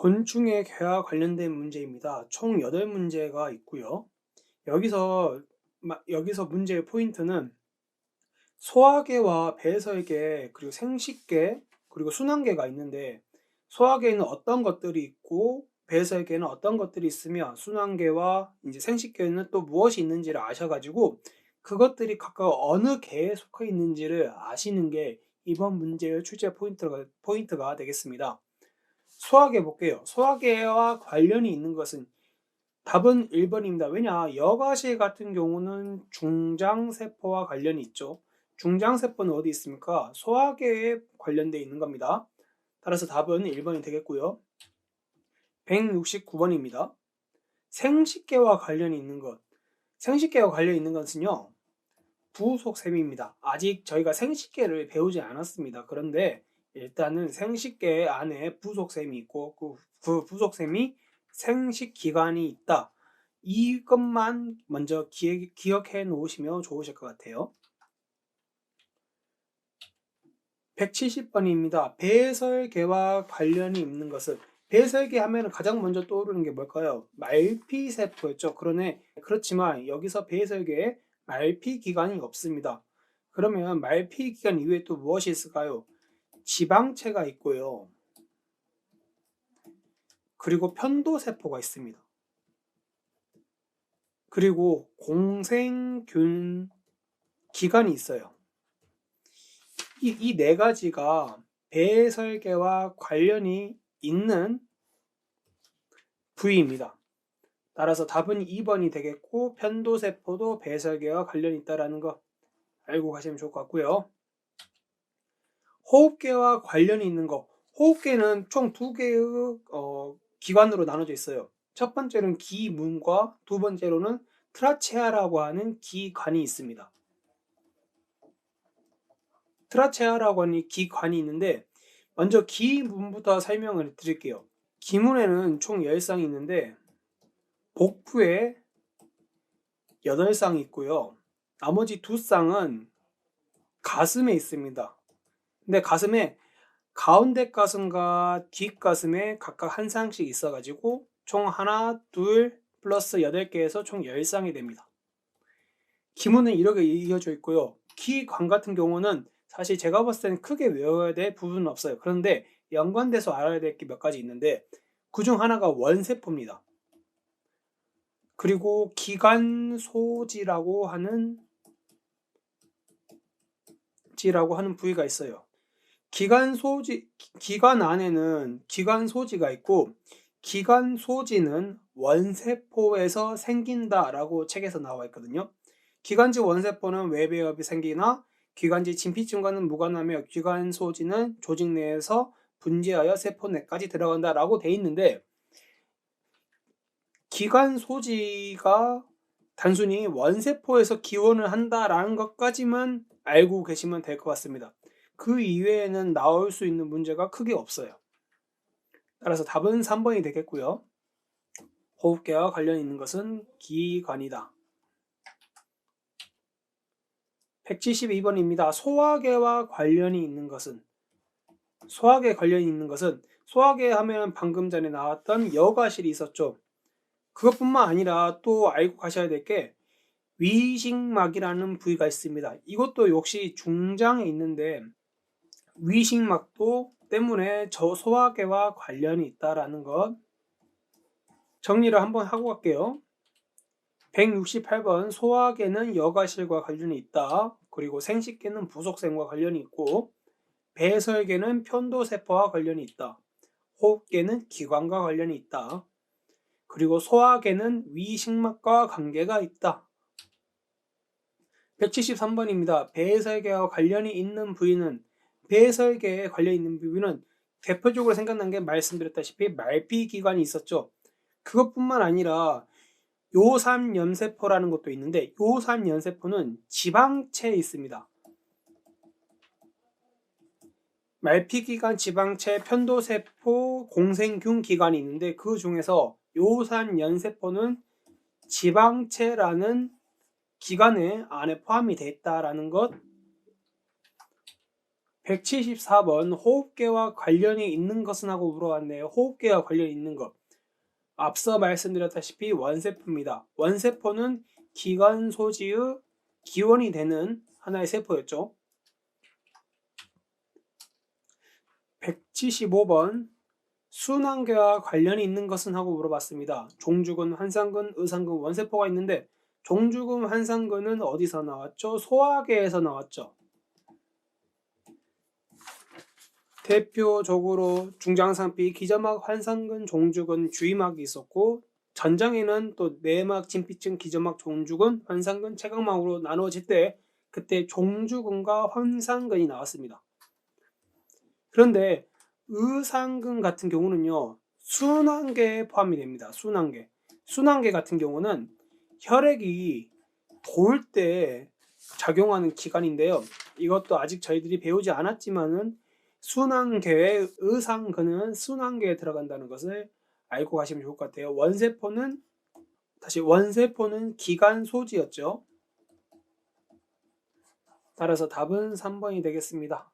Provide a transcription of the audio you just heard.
곤충의 개와 관련된 문제입니다. 총 8문제가 있고요. 여기서 문제의 포인트는 소화계와 배설계, 그리고 생식계, 그리고 순환계가 있는데 소화계에는 어떤 것들이 있고 배설계는 어떤 것들이 있으며 순환계와 이제 생식계에는 또 무엇이 있는지를 아셔가지고 그것들이 각각 어느 계에 속해 있는지를 아시는 게 이번 문제의 출제 포인트가 되겠습니다. 소화계 볼게요. 소화계와 관련이 있는 것은 답은 1번입니다. 왜냐? 여과실 같은 경우는 중장세포와 관련이 있죠. 중장세포는 어디 있습니까? 소화계에 관련되어 있는 겁니다. 따라서 답은 1번이 되겠고요. 169번입니다. 생식계와 관련이 있는 것. 생식계와 관련이 있는 것은요. 부속셈입니다. 아직 저희가 생식계를 배우지 않았습니다. 그런데 일단은 생식계 안에 부속셈이 있고 그 부속셈이 생식기관이 있다. 이것만 먼저 기억해 놓으시면 좋으실 것 같아요. 170번입니다. 배설계와 관련이 있는 것은 배설계 하면 가장 먼저 떠오르는 게 뭘까요? 말피세포였죠. 그렇지만 여기서 배설계에 말피기관이 없습니다. 그러면 말피기관 이외에 또 무엇이 있을까요? 지방체가 있고요. 그리고 편도세포가 있습니다. 그리고 공생균 기관이 있어요. 이 네 가지가 배설계와 관련이 있는 부위입니다. 따라서 답은 2번이 되겠고 편도세포도 배설계와 관련이 있다는 거 알고 가시면 좋을 것 같고요. 호흡계와 관련이 있는 거. 호흡계는 총 2개의 기관으로 나눠져 있어요. 첫 번째는 기문과 두 번째로는 트라체아라고 하는 기관이 있습니다. 트라체아라고 하는 기관이 있는데 먼저 기문부터 설명을 드릴게요. 기문에는 총 10쌍이 있는데 복부에 8쌍이 있고요. 나머지 2쌍은 가슴에 있습니다. 근데 가슴에 가운데 가슴과 뒷가슴에 각각 한 쌍씩 있어가지고 총 하나, 둘, 플러스 8개에서 총 10쌍이 됩니다. 기문은 이렇게 이어져 있고요. 기관 같은 경우는 사실 제가 봤을 때는 크게 외워야 될 부분은 없어요. 그런데 연관돼서 알아야 될 게 몇 가지 있는데 그중 하나가 원세포입니다. 그리고 기관소지라고 하는 부위가 있어요. 기관 안에는 기관소지가 있고 기관소지는 원세포에서 생긴다라고 책에서 나와 있거든요. 기관지 원세포는 외배엽이 생기나 기관지 진피층과는 무관하며 기관소지는 조직 내에서 분재하여 세포 내까지 들어간다라고 돼 있는데 기관소지가 단순히 원세포에서 기원을 한다라는 것까지만 알고 계시면 될 것 같습니다. 그 이외에는 나올 수 있는 문제가 크게 없어요. 따라서 답은 3번이 되겠고요. 호흡계와 관련 있는 것은 기관이다. 172번입니다. 소화계와 관련이 있는 것은 소화계 하면 방금 전에 나왔던 여과실이 있었죠. 그것뿐만 아니라 또 알고 가셔야 될 게 위식막이라는 부위가 있습니다. 이것도 역시 중장에 있는데 위식막도 때문에 저 소화계와 관련이 있다라는 것 정리를 한번 하고 갈게요. 168번 소화계는 여과실과 관련이 있다. 그리고 생식계는 부속셈과 관련이 있고 배설계는 편도세포와 관련이 있다. 호흡계는 기관과 관련이 있다. 그리고 소화계는 위식막과 관계가 있다. 173번입니다. 배설계와 관련이 있는 부위는 배설계에 관련 있는 부위는 대표적으로 생각난 게 말씀드렸다시피 말피기관이 있었죠. 그것뿐만 아니라 요삼연세포라는 것도 있는데 요삼연세포는 지방체에 있습니다. 말피기관, 지방체, 편도세포, 공생균 기관이 있는데 그 중에서 요삼연세포는 지방체라는 기관에 안에 포함이 되어 있다라는 것 174번 호흡계와 관련이 있는 것은 하고 물어봤네요. 호흡계와 관련이 있는 것. 앞서 말씀드렸다시피 원세포입니다. 원세포는 기관 소지의 기원이 되는 하나의 세포였죠. 175번 순환계와 관련이 있는 것은 하고 물어봤습니다. 종주근, 환상근, 의상근, 원세포가 있는데 종주근, 환상근은 어디서 나왔죠? 소화계에서 나왔죠. 대표적으로 중장상피, 기저막, 환상근, 종주근, 주위막이 있었고 전장에는 또 내막, 진피층, 기저막, 종주근, 환상근, 체각막으로 나누어질 때 그때 종주근과 환상근이 나왔습니다. 그런데 의상근 같은 경우는요, 순환계에 포함이 됩니다. 순환계 같은 경우는 혈액이 돌 때 작용하는 기관인데요. 이것도 아직 저희들이 배우지 않았지만은 순환계의 의상근은 순환계에 들어간다는 것을 알고 가시면 좋을 것 같아요. 원세포는 기관 소지였죠. 따라서 답은 3번이 되겠습니다.